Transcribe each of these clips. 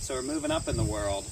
So we're moving up in the world.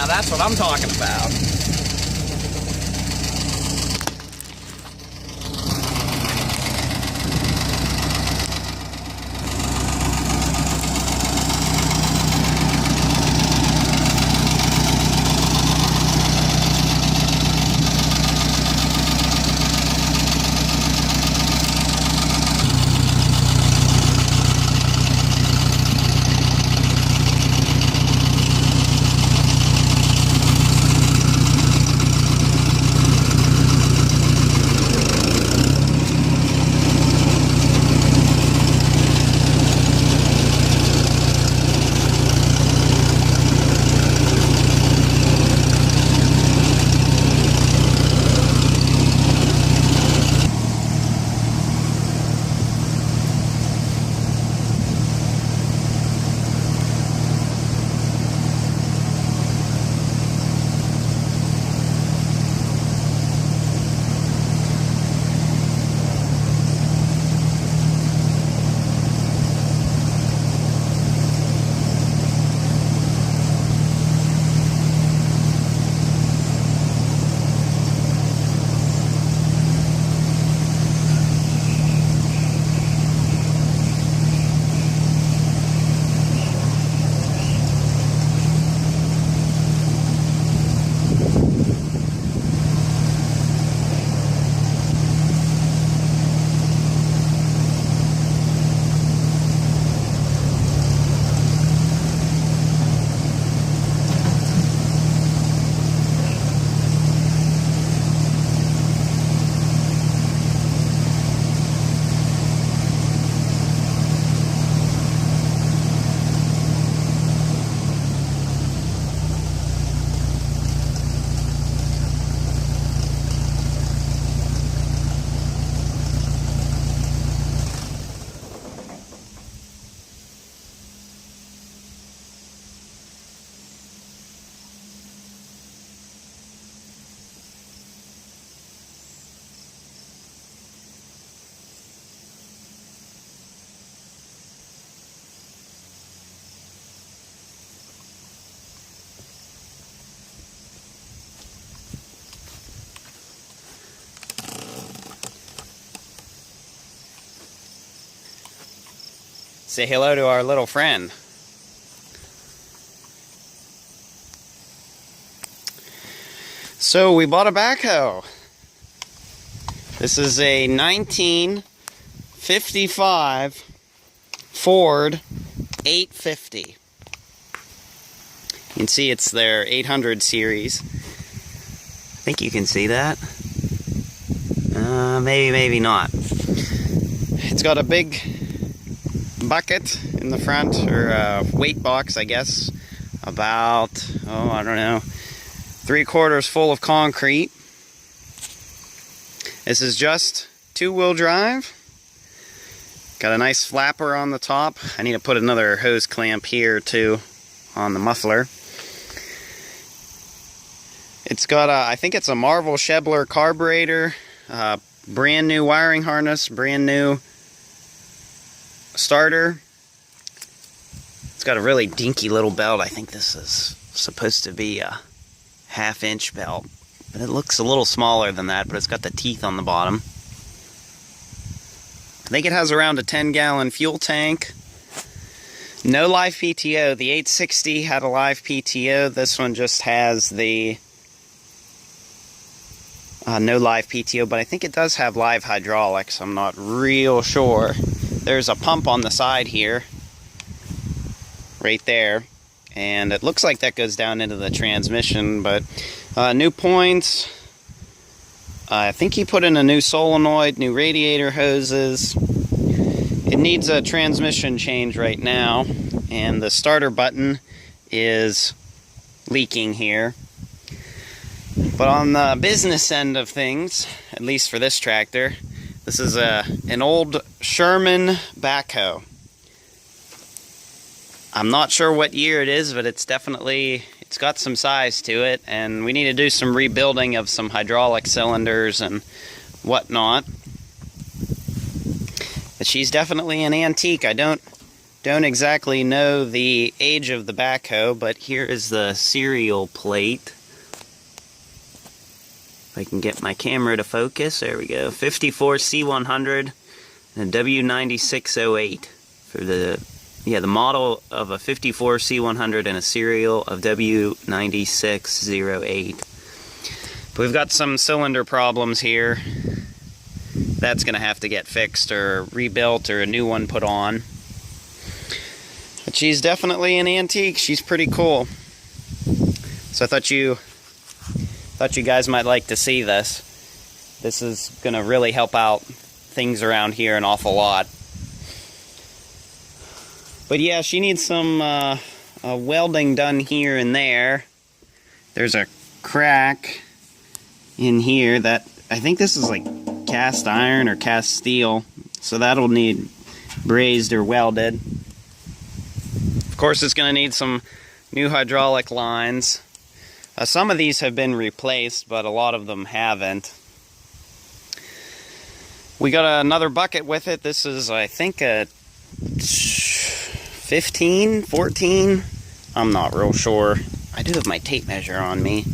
Now that's what I'm talking about. say hello to our little friend. So we bought a backhoe. This is a 1955 Ford 850. You can see it's their 800 series. I think you can see that. Maybe not. It's got a big bucket in the front, or a weight box, I guess. About, I don't know, 3/4 full of concrete. This is just 2-wheel drive. Got a nice flapper on the top. I need to put another hose clamp here too on the muffler. It's got a, I think it's a Marvel Schebler carburetor, brand new wiring harness, brand new starter. It's got a really dinky little belt. I think this is supposed to be a 1/2-inch belt, but it looks a little smaller than that, but it's got the teeth on the bottom. I think it has around a 10-gallon fuel tank. No live PTO. The 860 had a live PTO. This one just has the no live PTO, but I think it does have live hydraulics. I'm not real sure. There's a pump on the side here, right there, and it looks like that goes down into the transmission. But new points. I think he put in a new solenoid, new radiator hoses. It needs a transmission change right now, and the starter button is leaking here. But on the business end of things, at least for this tractor, this is an old Sherman backhoe. I'm not sure what year it is, but it's got some size to it, and we need to do some rebuilding of some hydraulic cylinders and whatnot. But she's definitely an antique. I don't exactly know the age of the backhoe, but here is the serial plate. If I can get my camera to focus, there we go. 54 C100 and a W9608 for the model of a 54 C100 and a serial of W9608. But we've got some cylinder problems here. That's going to have to get fixed or rebuilt or a new one put on. But she's definitely an antique. She's pretty cool. So I thought you guys might like to see this. This is going to really help out things around here an awful lot. But yeah, she needs some welding done here and there. There's a crack in here that, I think this is like cast iron or cast steel, so that'll need brazed or welded. Of course, it's going to need some new hydraulic lines. Some of these have been replaced, but a lot of them haven't. We got another bucket with it. This is, I think, a 15, 14, I'm not real sure. I do have my tape measure on me,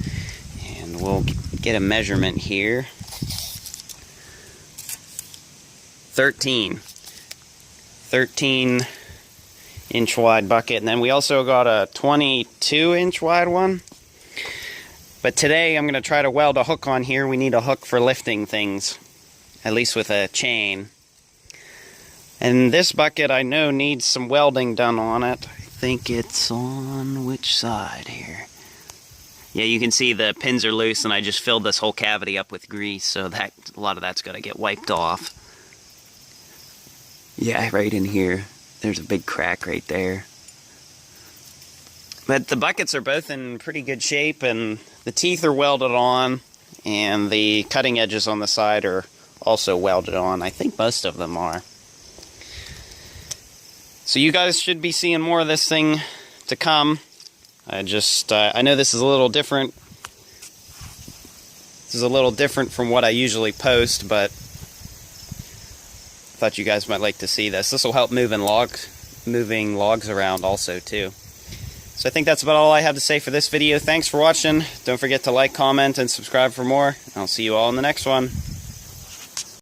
and we'll get a measurement here. 13 inch wide bucket, and then we also got a 22 inch wide one. But today I'm going to try to weld a hook on here. We need a hook for lifting things, at least with a chain. And this bucket, I know, needs some welding done on it. I think it's on which side here? Yeah, you can see the pins are loose, and I just filled this whole cavity up with grease, so that a lot of that's got to get wiped off. Yeah, right in here. There's a big crack right there. But the buckets are both in pretty good shape, and the teeth are welded on, and the cutting edges on the side are also welded on. I think most of them are. So you guys should be seeing more of this thing to come. I know this is a little different. This is a little different from what I usually post, but thought you guys might like to see this. This will help moving logs around also too. So I think that's about all I have to say for this video. Thanks for watching. Don't forget to like, comment, and subscribe for more. I'll see you all in the next one.